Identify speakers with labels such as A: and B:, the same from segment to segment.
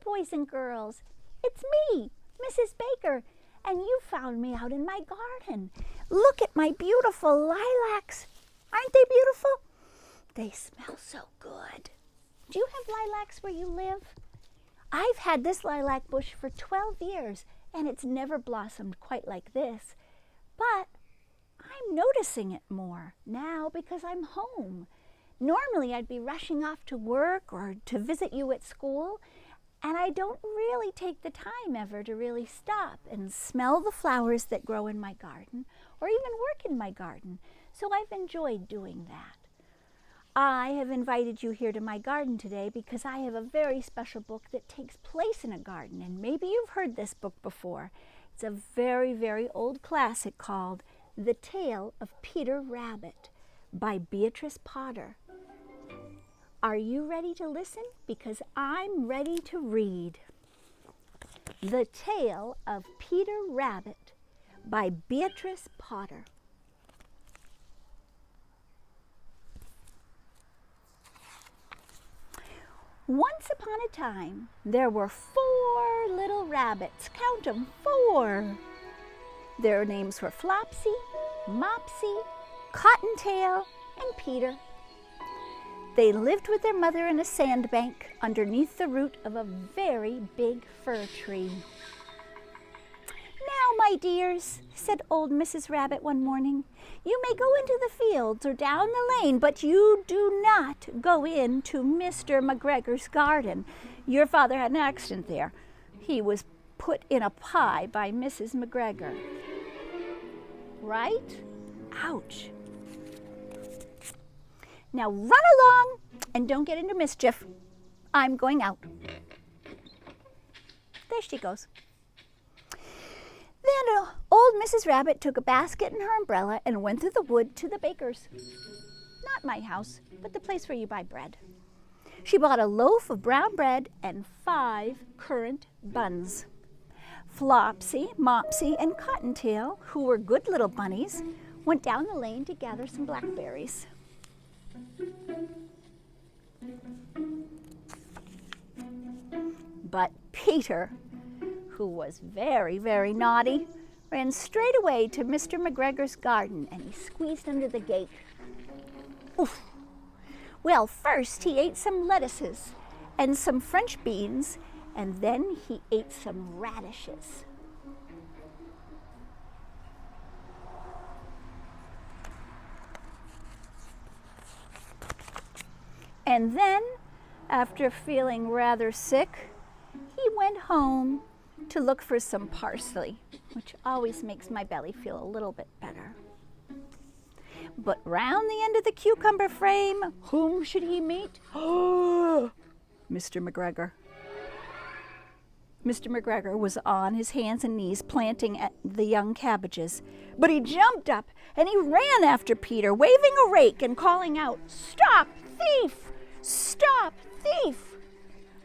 A: boys and girls. It's me, Mrs. Baker, and you found me out in my garden. Look at my beautiful lilacs. Aren't they beautiful? They smell so good. Do you have lilacs where you live? I've had this lilac bush for 12 years, and it's never blossomed quite like this. But I'm noticing it more now because I'm home. Normally I'd be rushing off to work or to visit you at school, and I don't really take the time ever to really stop and smell the flowers that grow in my garden or even work in my garden. So I've enjoyed doing that. I have invited you here to my garden today because I have a very special book that takes place in a garden, and maybe you've heard this book before. It's a very, very old classic called The Tale of Peter Rabbit by Beatrice Potter. Are you ready to listen? Because I'm ready to read. The Tale of Peter Rabbit by Beatrice Potter. Once upon a time, there were 4 little rabbits. Count 'em, 4. Their names were Flopsy, Mopsy, Cottontail, and Peter. They lived with their mother in a sandbank underneath the root of a very big fir tree. "Now, my dears," said old Mrs. Rabbit one morning, "you may go into the fields or down the lane, but you do not go into Mr. McGregor's garden. Your father had an accident there. He was put in a pie by Mrs. McGregor. Right? Ouch. Now run along and don't get into mischief. I'm going out." There she goes. Then old Mrs. Rabbit took a basket and her umbrella and went through the wood to the baker's. Not my house, but the place where you buy bread. She bought a loaf of brown bread and 5 currant buns. Flopsy, Mopsy, and Cottontail, who were good little bunnies, went down the lane to gather some blackberries. But Peter, who was very, very naughty, ran straight away to Mr. McGregor's garden, and he squeezed under the gate. Oof. Well, first he ate some lettuces and some French beans, and then he ate some radishes. And then, after feeling rather sick, he went home to look for some parsley, which always makes my belly feel a little bit better. But round the end of the cucumber frame, whom should he meet? Mr. McGregor. Mr. McGregor was on his hands and knees planting at the young cabbages, but he jumped up and he ran after Peter, waving a rake and calling out, "Stop, thief! Stop, thief!"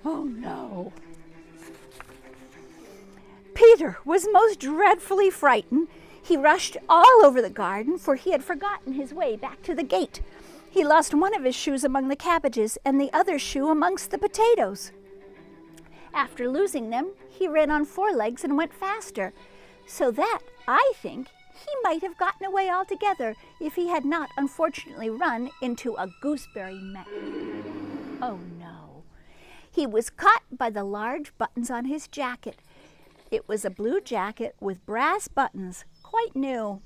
A: Oh no! Peter was most dreadfully frightened. He rushed all over the garden, for he had forgotten his way back to the gate. He lost one of his shoes among the cabbages and the other shoe amongst the potatoes. After losing them, he ran on 4 legs and went faster, so that, I think, he might have gotten away altogether if he had not unfortunately run into a gooseberry meadow. Oh no! He was caught by the large buttons on his jacket. It was a blue jacket with brass buttons, quite new.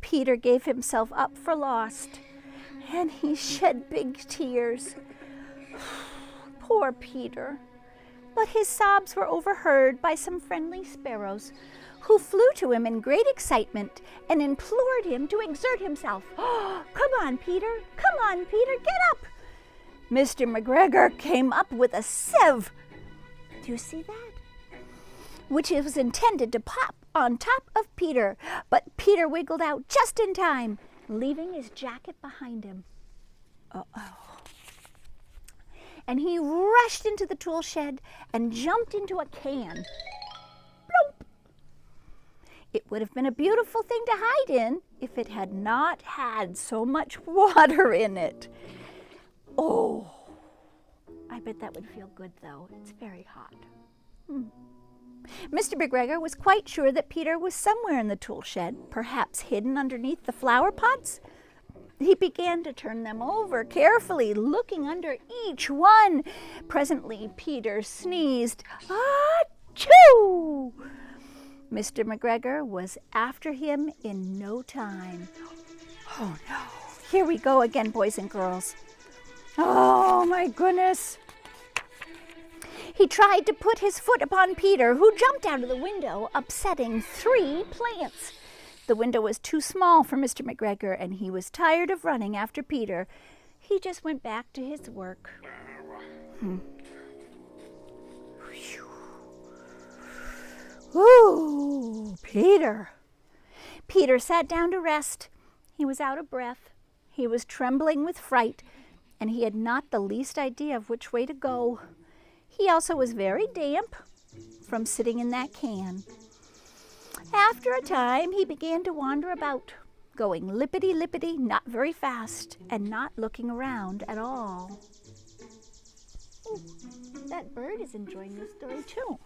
A: Peter gave himself up for lost, and he shed big tears. Poor Peter. But his sobs were overheard by some friendly sparrows, who flew to him in great excitement and implored him to exert himself. Come on, Peter! Come on, Peter! Get up! Mr. McGregor came up with a sieve. Do you see that? Which was intended to pop on top of Peter, but Peter wiggled out just in time, leaving his jacket behind him. Uh-oh. And he rushed into the tool shed and jumped into a can. Bloop! It would have been a beautiful thing to hide in if it had not had so much water in it. Oh, I bet that would feel good, though. It's very hot. Mr. McGregor was quite sure that Peter was somewhere in the tool shed, perhaps hidden underneath the flower pots. He began to turn them over carefully, looking under each one. Presently, Peter sneezed. Achoo! Mr. McGregor was after him in no time. Oh, no. Here we go again, boys and girls. Oh, my goodness. He tried to put his foot upon Peter, who jumped out of the window, upsetting 3 plants. The window was too small for Mr. McGregor, and he was tired of running after Peter. He just went back to his work. Ooh, Peter. Peter sat down to rest. He was out of breath. He was trembling with fright, and he had not the least idea of which way to go. He also was very damp from sitting in that can. After a time, he began to wander about, going lippity-lippity, not very fast, and not looking around at all. Ooh, that bird is enjoying the story too.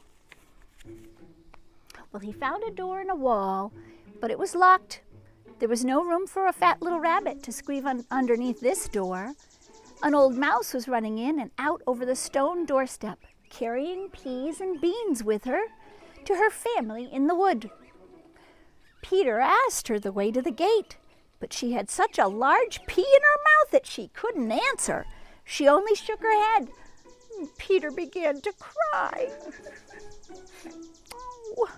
A: Well, he found a door in a wall, but it was locked. There was no room for a fat little rabbit to squeeze underneath this door. An old mouse was running in and out over the stone doorstep, carrying peas and beans with her to her family in the wood. Peter asked her the way to the gate, but she had such a large pea in her mouth that she couldn't answer. She only shook her head. Peter began to cry. Oh.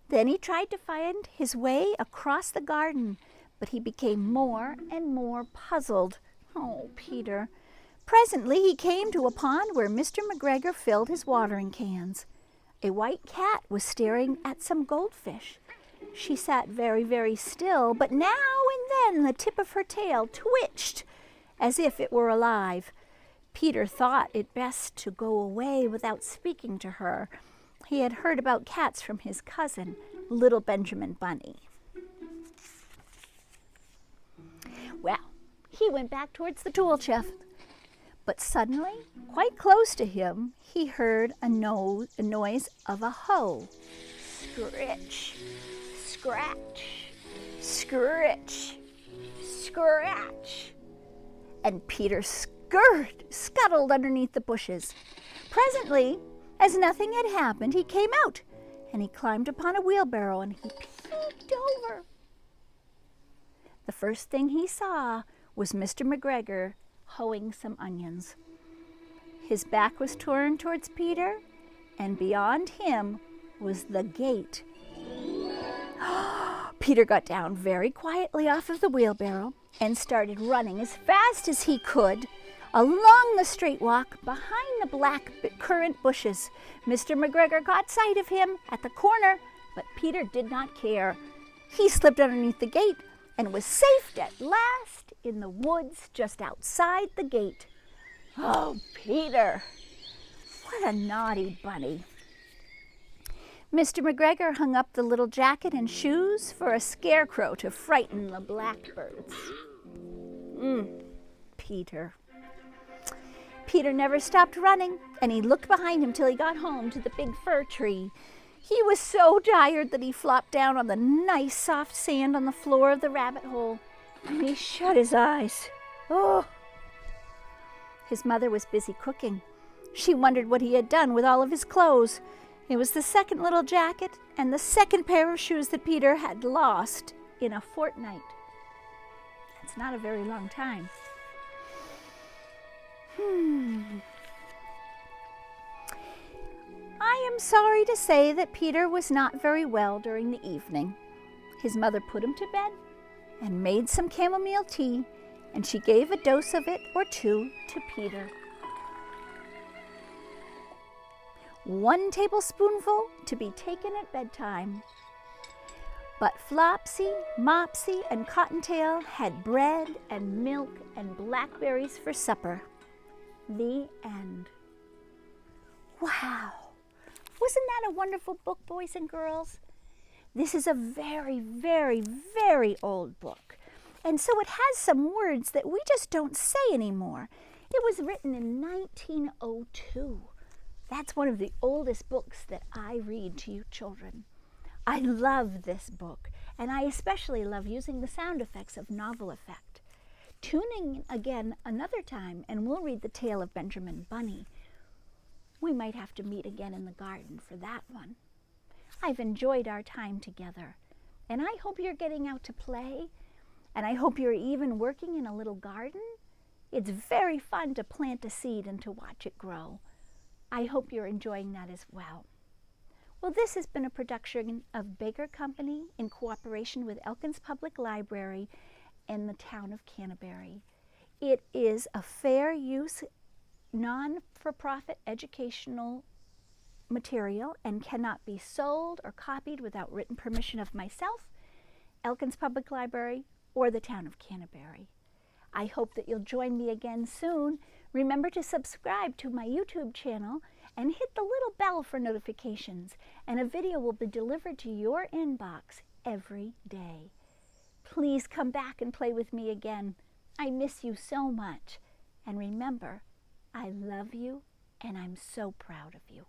A: Then he tried to find his way across the garden, but he became more and more puzzled. Oh, Peter. Presently he came to a pond where Mr. McGregor filled his watering cans. A white cat was staring at some goldfish. She sat very, very still, but now and then the tip of her tail twitched as if it were alive. Peter thought it best to go away without speaking to her. He had heard about cats from his cousin, Little Benjamin Bunny. Well, he went back towards the tool shed, but suddenly, quite close to him, he heard a noise of a hoe. Scritch, scratch, scritch, scratch. And Peter scuttled underneath the bushes. Presently, as nothing had happened, he came out, and he climbed upon a wheelbarrow, and he peeked over. The first thing he saw was Mr. McGregor hoeing some onions. His back was turned towards Peter, and beyond him was the gate. Peter got down very quietly off of the wheelbarrow and started running as fast as he could along the straight walk behind the black currant bushes. Mr. McGregor caught sight of him at the corner, but Peter did not care. He slipped underneath the gate and was safe at last in the woods just outside the gate. Oh, Peter, what a naughty bunny. Mr. McGregor hung up the little jacket and shoes for a scarecrow to frighten the blackbirds. Peter. Peter never stopped running, and he looked behind him till he got home to the big fir tree. He was so tired that he flopped down on the nice soft sand on the floor of the rabbit hole, and he shut his eyes. Oh! His mother was busy cooking. She wondered what he had done with all of his clothes. It was the second little jacket and the second pair of shoes that Peter had lost in a fortnight. That's not a very long time. I am sorry to say that Peter was not very well during the evening. His mother put him to bed and made some chamomile tea, and she gave a dose of it or two to Peter. 1 tablespoonful to be taken at bedtime. But Flopsy, Mopsy, and Cottontail had bread and milk and blackberries for supper. The end. Wow! Wasn't that a wonderful book, boys and girls? This is a very, very, very old book. And so it has some words that we just don't say anymore. It was written in 1902. That's one of the oldest books that I read to you children. I love this book, and I especially love using the sound effects of novel effect. Tune in again another time, and we'll read the tale of Benjamin Bunny. We might have to meet again in the garden for that one. I've enjoyed our time together, and I hope you're getting out to play, and I hope you're even working in a little garden. It's very fun to plant a seed and to watch it grow. I hope you're enjoying that as well. Well, this has been a production of Baker Company in cooperation with Elkins Public Library in the town of Canterbury. It is a fair use, non-for-profit educational material and cannot be sold or copied without written permission of myself, Elkins Public Library, or the town of Canterbury. I hope that you'll join me again soon. Remember to subscribe to my YouTube channel and hit the little bell for notifications, and a video will be delivered to your inbox every day. Please come back and play with me again. I miss you so much. And remember, I love you and I'm so proud of you.